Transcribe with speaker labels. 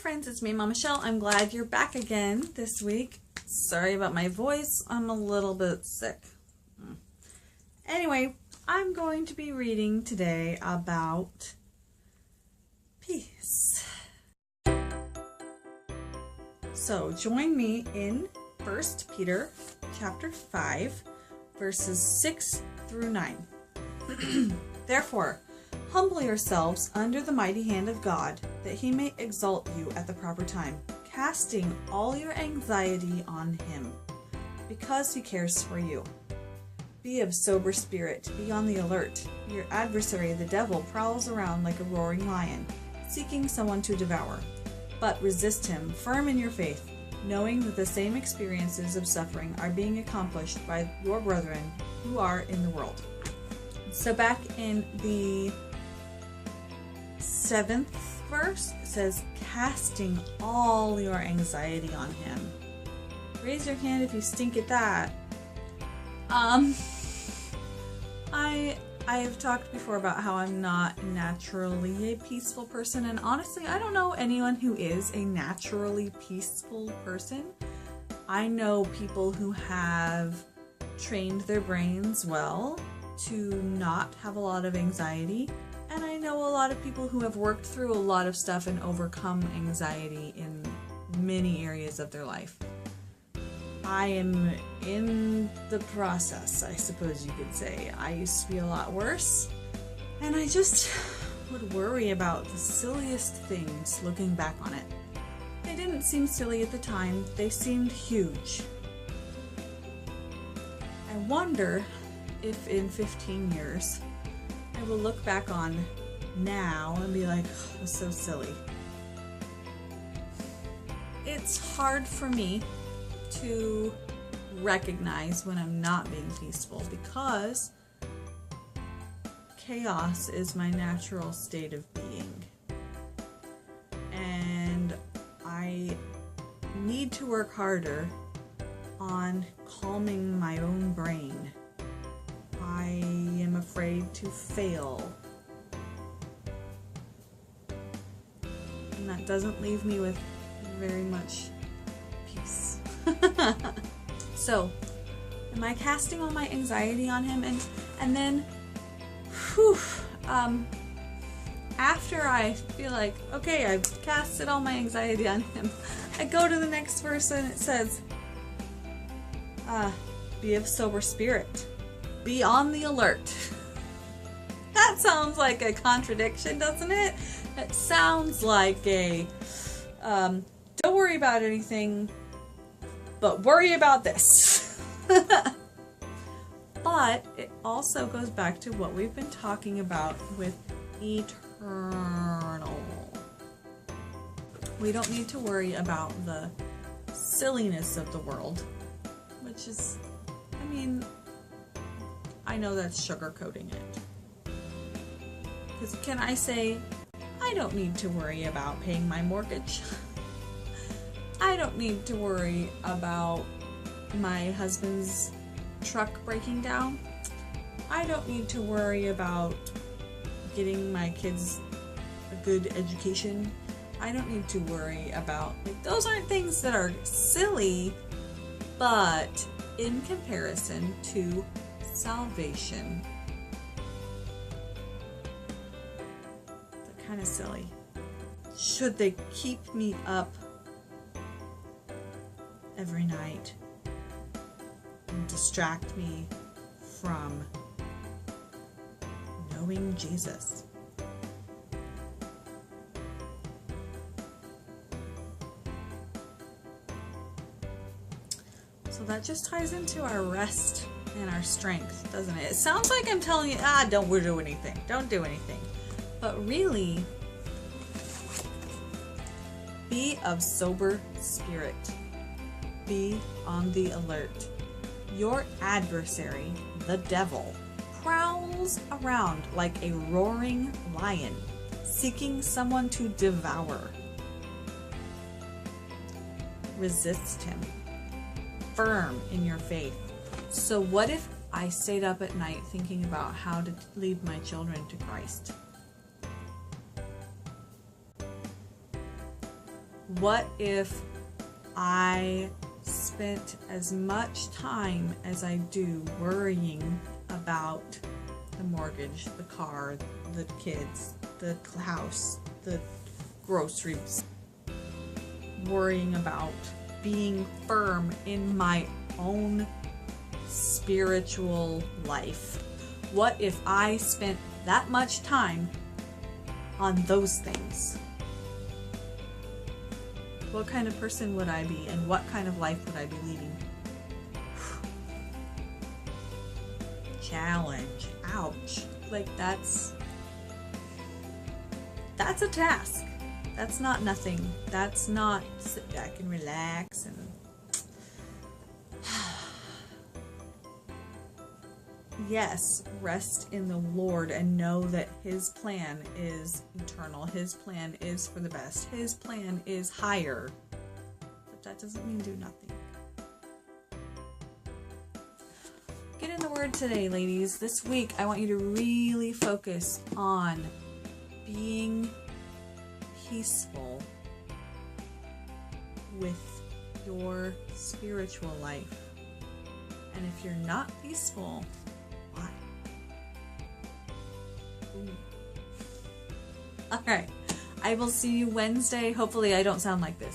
Speaker 1: friends, it's me, Mama Michelle. I'm glad you're back again this week. Sorry about my voice. I'm a little bit sick. Anyway, I'm going to be reading today about peace. So join me in 1 Peter chapter 5, verses 6 through 9. Therefore, humble yourselves under the mighty hand of God, that he may exalt you at the proper time, casting all your anxiety on him, because he cares for you. Be of sober spirit, be on the alert. Your adversary, the devil, prowls around like a roaring lion, seeking someone to devour. But resist him, firm in your faith, knowing that the same experiences of suffering are being accomplished by your brethren who are in the world. So back in the 7th verse, it says, casting all your anxiety on him. Raise your hand if you stink at that. I have talked before about how I'm not naturally a peaceful person, and honestly, I don't know anyone who is a naturally peaceful person. I know people who have trained their brains well to not have a lot of anxiety, and I know a lot of people who have worked through a lot of stuff and overcome anxiety in many areas of their life. I am in the process, I suppose you could say. I used to be a lot worse, and I just would worry about the silliest things looking back on it. They didn't seem silly at the time, they seemed huge. I wonder if in 15 years I will look back on now and be like, oh, it was so silly. It's hard for me to recognize when I'm not being peaceful because chaos is my natural state of being. And I need to work harder on calming my own brain. I am afraid to fail. And that doesn't leave me with very much peace. So, am I casting all my anxiety on him? And then, after I feel like, okay, I've casted all my anxiety on him, I go to the next verse and it says, be of sober spirit. Be on the alert. That sounds like a contradiction, doesn't it? It sounds like a, don't worry about anything, but worry about this. But it also goes back to what we've been talking about with eternal. We don't need to worry about the silliness of the world, which is, I mean, I know that's sugarcoating it. Because can I say, I don't need to worry about paying my mortgage. I don't need to worry about my husband's truck breaking down. I don't need to worry about getting my kids a good education. I don't need to worry about, like, those aren't things that are silly, but in comparison to salvation, they're kind of silly. Should they keep me up every night and distract me from knowing Jesus? So that just ties into our rest and our strength, doesn't it? It sounds like I'm telling you, don't do anything. Don't do anything. But really, be of sober spirit. Be on the alert. Your adversary, the devil, prowls around like a roaring lion, seeking someone to devour. Resist him. Firm in your faith. So what if I stayed up at night thinking about how to lead my children to Christ? What if I spent as much time as I do worrying about the mortgage, the car, the kids, the house, the groceries, worrying about being firm in my own spiritual life? What if I spent that much time on those things? What kind of person would I be, and what kind of life would I be leading? Challenge. Ouch. Like, that's a task. That's not nothing. That's not sit back and relax and yes, rest in the Lord and know that His plan is eternal. His plan is for the best. His plan is higher. But that doesn't mean do nothing. Get in the Word today, ladies. This week, I want you to really focus on being peaceful with your spiritual life. And if you're not peaceful, why? Alright, I will see you Wednesday. Hopefully I don't sound like this.